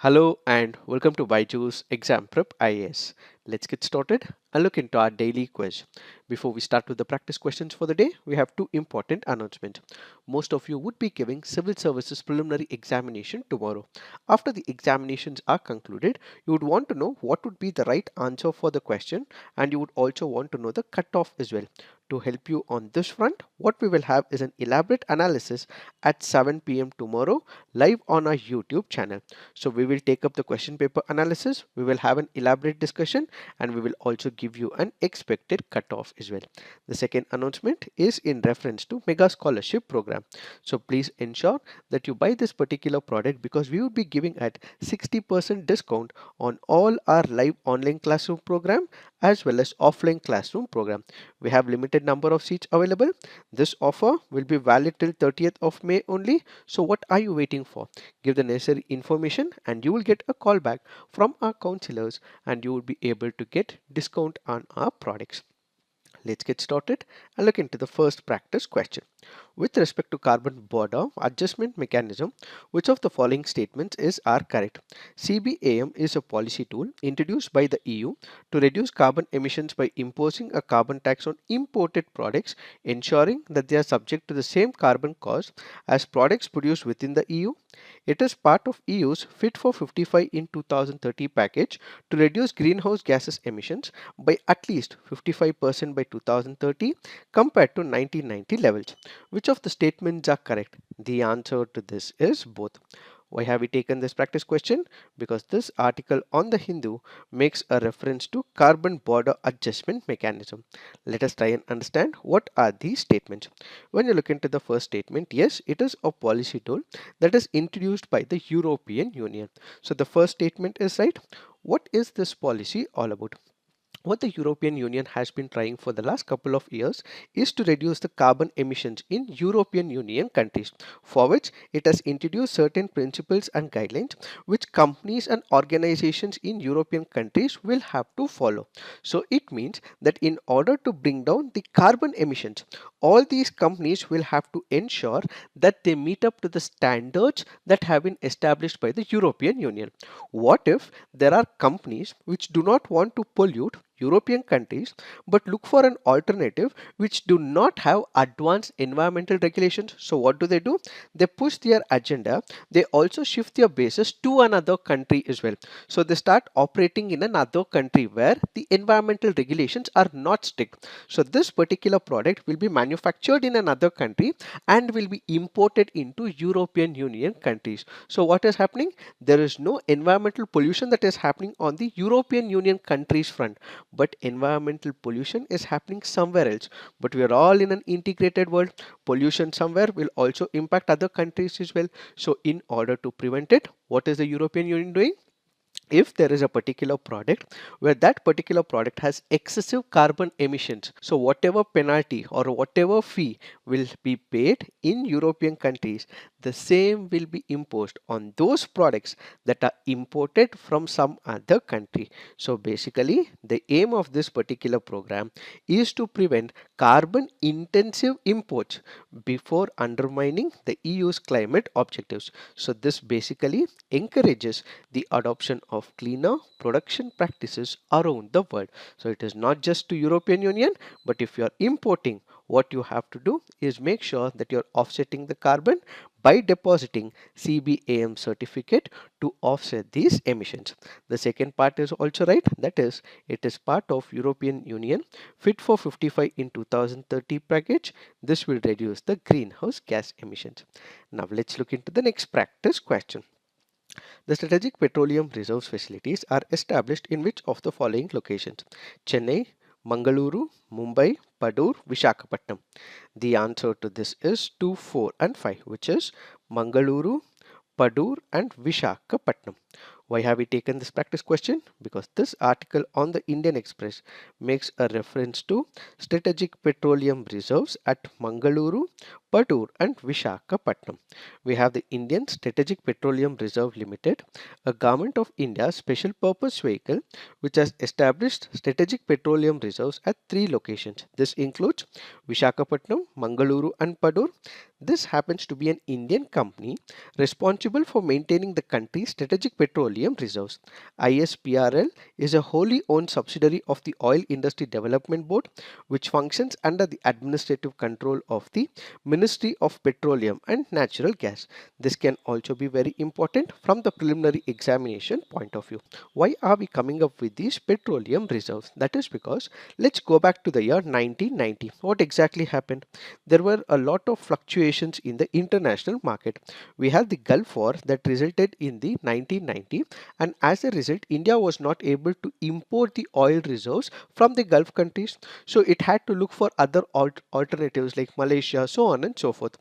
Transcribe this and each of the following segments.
Hello and welcome to Byju's Exam Prep IAS. Let's get started and look into our daily quiz. Before we start with the practice questions for the day, we have two important announcements. Most of you would be giving Civil Services Preliminary Examination tomorrow. After the examinations are concluded, you would want to know what would be the right answer for the question, and you would also want to know the cutoff as well. To help you on this front, what we will have is an elaborate analysis at 7 p.m. tomorrow live on our YouTube channel. So we will take up the question paper analysis, we will have an elaborate discussion, and we will also give you an expected cutoff as well. The second announcement is in reference to Mega Scholarship Program. So please ensure that you buy this particular product because we will be giving at 60% discount on all our live online classroom program as well as offline classroom program. We have limited number of seats available. This offer will be valid till 30th of May only. So what are you waiting for? Give the necessary information and you will get a call back from our counselors and you will be able to get discount on our products. Let's get started and look into the first practice question. With respect to carbon border adjustment mechanism, which of the following statements are correct? CBAM is a policy tool introduced by the EU to reduce carbon emissions by imposing a carbon tax on imported products, ensuring that they are subject to the same carbon cost as products produced within the EU. It is part of EU's Fit for 55 in 2030 package to reduce greenhouse gases emissions by at least 55% by 2030 compared to 1990 levels. Which of the statements are correct? The answer to this is both. Why have we taken this practice question? Because this article on the Hindu makes a reference to carbon border adjustment mechanism. Let us try and understand what are these statements. When you look into the first statement, yes, it is a policy tool that is introduced by the European Union. So the first statement is right. What is this policy all about? What the European Union has been trying for the last couple of years is to reduce the carbon emissions in European Union countries, for which it has introduced certain principles and guidelines which companies and organizations in European countries will have to follow. So it means that in order to bring down the carbon emissions, all these companies will have to ensure that they meet up to the standards that have been established by the European Union. What if there are companies which do not want to pollute European countries but look for an alternative which do not have advanced environmental regulations? So what do? They push their agenda. They also shift their bases to another country as well. So they start operating in another country where the environmental regulations are not strict. So this particular product will be manufactured in another country and will be imported into European Union countries. So what is happening? There is no environmental pollution that is happening on the European Union countries front, but environmental pollution is happening somewhere else. But we are all in an integrated world. Pollution somewhere will also impact other countries as well. So in order to prevent it, what is the European Union doing? If there is a particular product where that particular product has excessive carbon emissions, so whatever penalty or whatever fee will be paid in European countries, the same will be imposed on those products that are imported from some other country. So basically the aim of this particular program is to prevent carbon intensive imports before undermining the EU's climate objectives. So this basically encourages the adoption of cleaner production practices around the world. So it is not just to European Union, but if you are importing, what you have to do is make sure that you're offsetting the carbon by depositing CBAM certificate to offset these emissions. The second part is also right, that is it is part of European Union Fit for 55 in 2030 package. This will reduce the greenhouse gas emissions. Now let's look into the next practice question. The strategic petroleum reserves facilities are established in which of the following locations? Chennai, Mangaluru, Mumbai, Padur, Vishakhapatnam. The answer to this is 2, 4 and 5, which is Mangaluru, Padur and Vishakhapatnam. Why have we taken this practice question? Because this article on the Indian Express makes a reference to strategic petroleum reserves at Mangaluru, Padur and Vishakhapatnam. We have the Indian Strategic Petroleum Reserve Limited, a Government of India special purpose vehicle which has established strategic petroleum reserves at three locations. This includes Vishakhapatnam, Mangaluru and Padur. This happens to be an Indian company responsible for maintaining the country's strategic petroleum reserves. ISPRL is a wholly owned subsidiary of the Oil Industry Development Board, which functions under the administrative control of the Ministry of Petroleum and Natural Gas. This can also be very important from the preliminary examination point of view. Why are we coming up with these petroleum reserves? That is because let's go back to the year 1990. What exactly happened? There were a lot of fluctuations in the international market. We had the Gulf War that resulted in the 1990, and as a result India was not able to import the oil reserves from the Gulf countries, so it had to look for other alternatives like Malaysia, so on and so forth.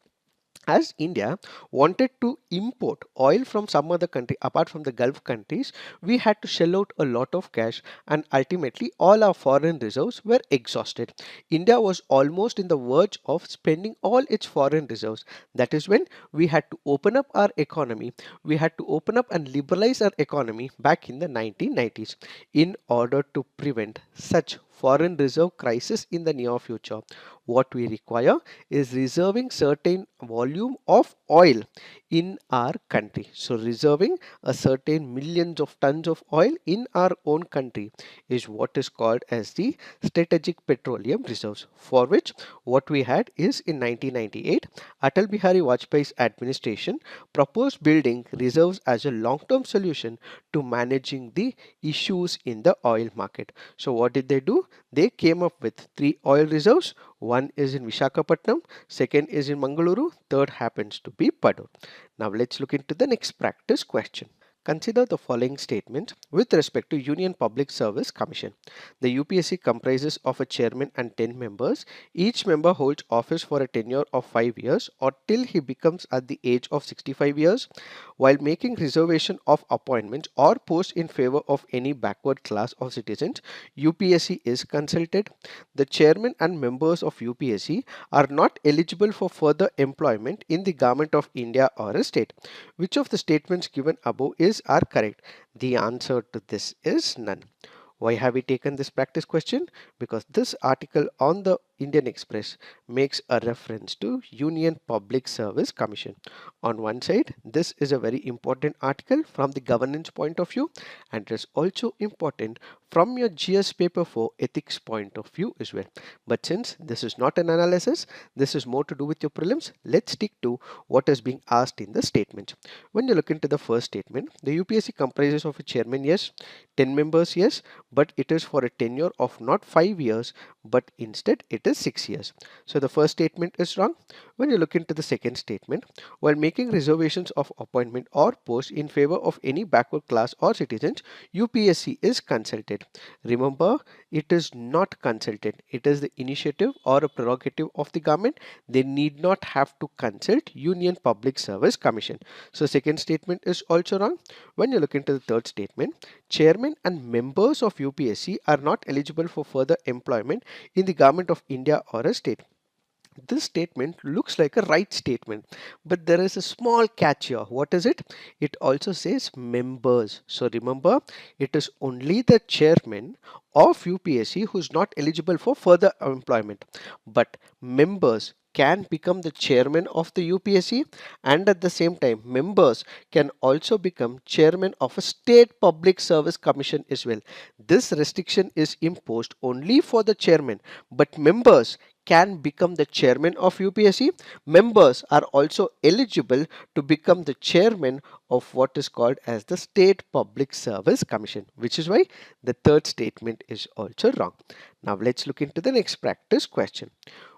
As India wanted to import oil from some other country apart from the Gulf countries, we had to shell out a lot of cash, and ultimately all our foreign reserves were exhausted. India was almost in the verge of spending all its foreign reserves. That is when we had to open up our economy. We had to open up and liberalize our economy back in the 1990s in order to prevent such foreign reserve crisis in the near future. What we require is reserving certain volume of oil in our country. So reserving a certain millions of tons of oil in our own country is what is called as the strategic petroleum reserves, for which what we had is in 1998 Atal Bihari Vajpayee's administration proposed building reserves as a long-term solution to managing the issues in the oil market. So what did they do? They came up with three oil reserves. One is in Vishakhapatnam, second is in Mangaluru, third happens to be Padur. Now let's look into the next practice question. Consider the following statement with respect to Union Public Service Commission. The UPSC comprises of a chairman and 10 members. Each member holds office for a tenure of 5 years or till he becomes at the age of 65 years. While making reservation of appointments or posts in favor of any backward class of citizens, UPSC is consulted. The chairman and members of UPSC are not eligible for further employment in the government of India or a state. Which of the statements given above are correct? The answer to this is none. Why have we taken this practice question? Because this article on the Indian Express makes a reference to Union Public Service Commission. On one side, this is a very important article from the governance point of view, and it is also important from your GS paper 4 ethics point of view as well. But since this is not an analysis, this is more to do with your prelims, let's stick to what is being asked in the statement. When you look into the first statement, the UPSC comprises of a chairman, yes, 10 members, yes, but it is for a tenure of not 5 years, but instead it is 6 years. So the first statement is wrong. When you look into the second statement, while making reservations of appointment or post in favor of any backward class or citizens, UPSC is consulted. Remember, it is not consulted. It is the initiative or a prerogative of the government. They need not have to consult Union Public Service Commission. So second statement is also wrong. When you look into the third statement, chairman and members of UPSC are not eligible for further employment in the government of India or a state. This statement looks like a right statement, but there is a small catch here. What is it? It also says members. So remember, it is only the chairman of UPSC who is not eligible for further employment, but members can become the chairman of the UPSC, and at the same time members can also become chairman of a state public service commission as well. This restriction is imposed only for the chairman, but members can become the chairman of UPSC. Members are also eligible to become the chairman of what is called as the State Public Service Commission, which is why the third statement is also wrong. Now let's look into the next practice question.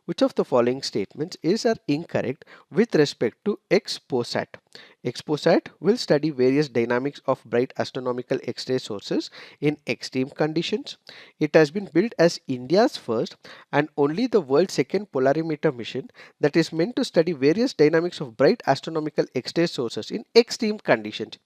Which of the following statements is or incorrect with respect to XPOSAT? XPOSAT will study various dynamics of bright astronomical X-ray sources in extreme conditions. It has been built as India's first and only the world's second polarimeter mission that is meant to study various dynamics of bright astronomical X-ray sources in extreme conditions.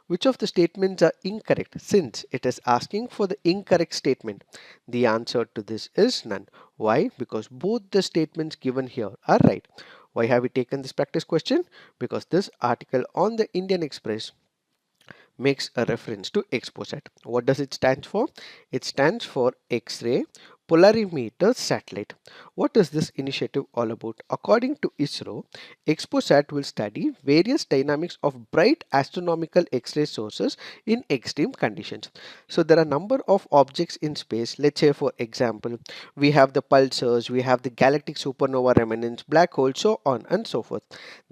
Which of the statements are incorrect since it is asking for the incorrect statement? The answer to this is none. Why? Because both the statements given here are right. Why have we taken this practice question? Because this article on the Indian Express makes a reference to XPOSAT. What does it stand for? It stands for X-ray Polarimeter Satellite. What is this initiative all about? According to ISRO, XPOSAT will study various dynamics of bright astronomical X-ray sources in extreme conditions. So there are a number of objects in space. Let's say for example, we have the pulsars, we have the galactic supernova remnants, black holes, so on and so forth.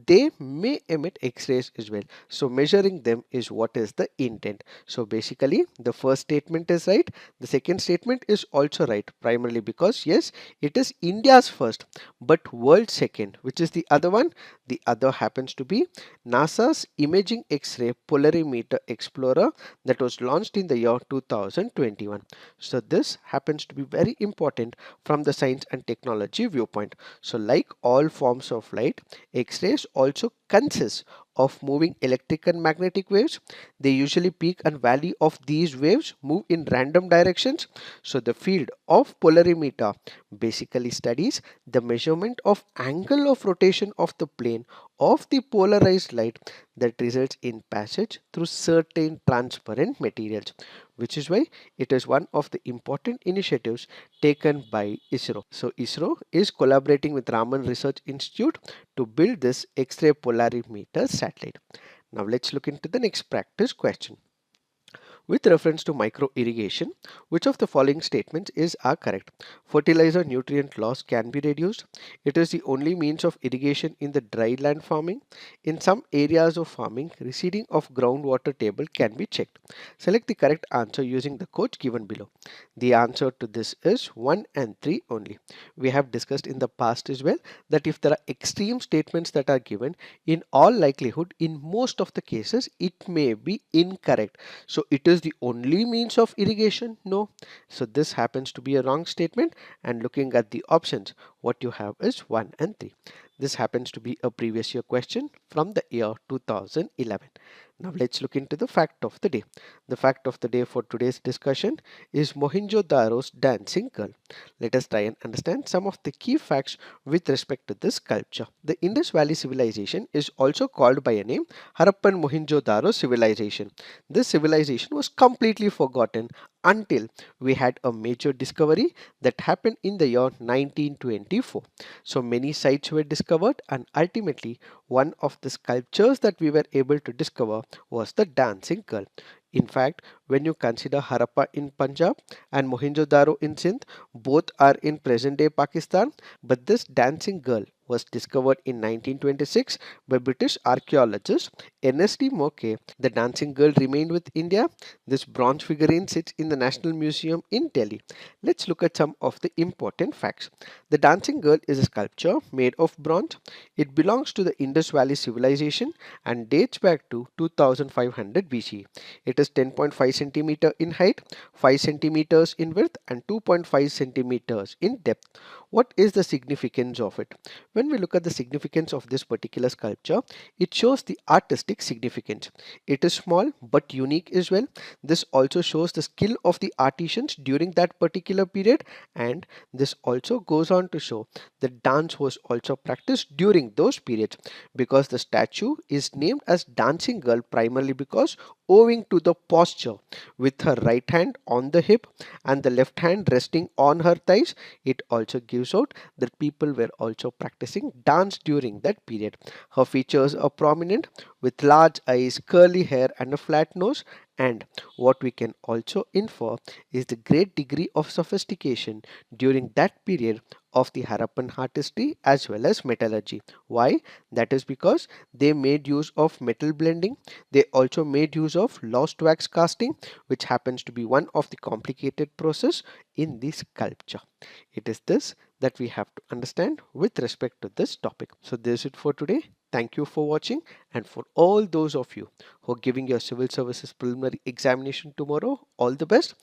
They may emit X-rays as well. So measuring them is what is the intent. So basically the first statement is right. The second statement is also right, primarily because yes, it is India's first but world second. Which is the other one? The other happens to be NASA's Imaging X-ray Polarimeter Explorer that was launched in the year 2021. So this happens to be very important from the science and technology viewpoint. So like all forms of light, X-rays also consist of moving electric and magnetic waves. They usually peak and valley of these waves move in random directions. So the field of polarimeter basically studies the measurement of angle of rotation of the plane of the polarized light that results in passage through certain transparent materials, which is why it is one of the important initiatives taken by ISRO. So ISRO is collaborating with Raman Research Institute to build this X-ray polarimeter satellite. Now let's look into the next practice question. With reference to micro irrigation, which of the following statements are correct? Fertilizer nutrient loss can be reduced. It is the only means of irrigation in the dry land farming. In some areas of farming, receding of groundwater table can be checked. Select the correct answer using the codes given below. The answer to this is 1 and 3 only. We have discussed in the past as well that if there are extreme statements that are given, in all likelihood, in most of the cases, it may be incorrect. So it is the only means of irrigation? No. So this happens to be a wrong statement, and looking at the options, what you have is 1 and 3. This happens to be a previous year question from the year 2011. Now let's look into the fact of the day. The fact of the day for today's discussion is Mohenjo-daro's dancing girl. Let us try and understand some of the key facts with respect to this sculpture. The Indus Valley civilization is also called by a name Harappan Mohenjo-daro civilization. This civilization was completely forgotten until we had a major discovery that happened in the year 1924. So many sites were discovered, and ultimately one of the sculptures that we were able to discover was the dancing girl. In fact, when you consider Harappa in Punjab and Mohenjo-daro in Sindh, both are in present-day Pakistan, but this dancing girl was discovered in 1926 by British archaeologist Ernest D. Moke. The dancing girl remained with India. This bronze figurine sits in the National Museum in Delhi. Let's look at some of the important facts. The dancing girl is a sculpture made of bronze. It belongs to the Indus Valley civilization and dates back to 2500 BC. It is 10.5 centimeter in height, 5 centimeters in width, and 2.5 centimeters in depth. What is the significance of it? When we look at the significance of this particular sculpture, it shows the artistic significance. It is small but unique as well. This also shows the skill of the artisans during that particular period, and this also goes on to show that dance was also practiced during those periods, because the statue is named as dancing girl primarily because owing to the posture with her right hand on the hip and the left hand resting on her thighs, it also gives out that people were also practicing dance during that period. Her features are prominent with large eyes, curly hair, and a flat nose. And what we can also infer is the great degree of sophistication during that period of the Harappan artistry as well as metallurgy. Why? That is because they made use of metal blending. They also made use of lost wax casting, which happens to be one of the complicated process in the sculpture. It is this that we have to understand with respect to this topic. So this is it for today. Thank you for watching, and for all those of you who are giving your civil services preliminary examination tomorrow, all the best.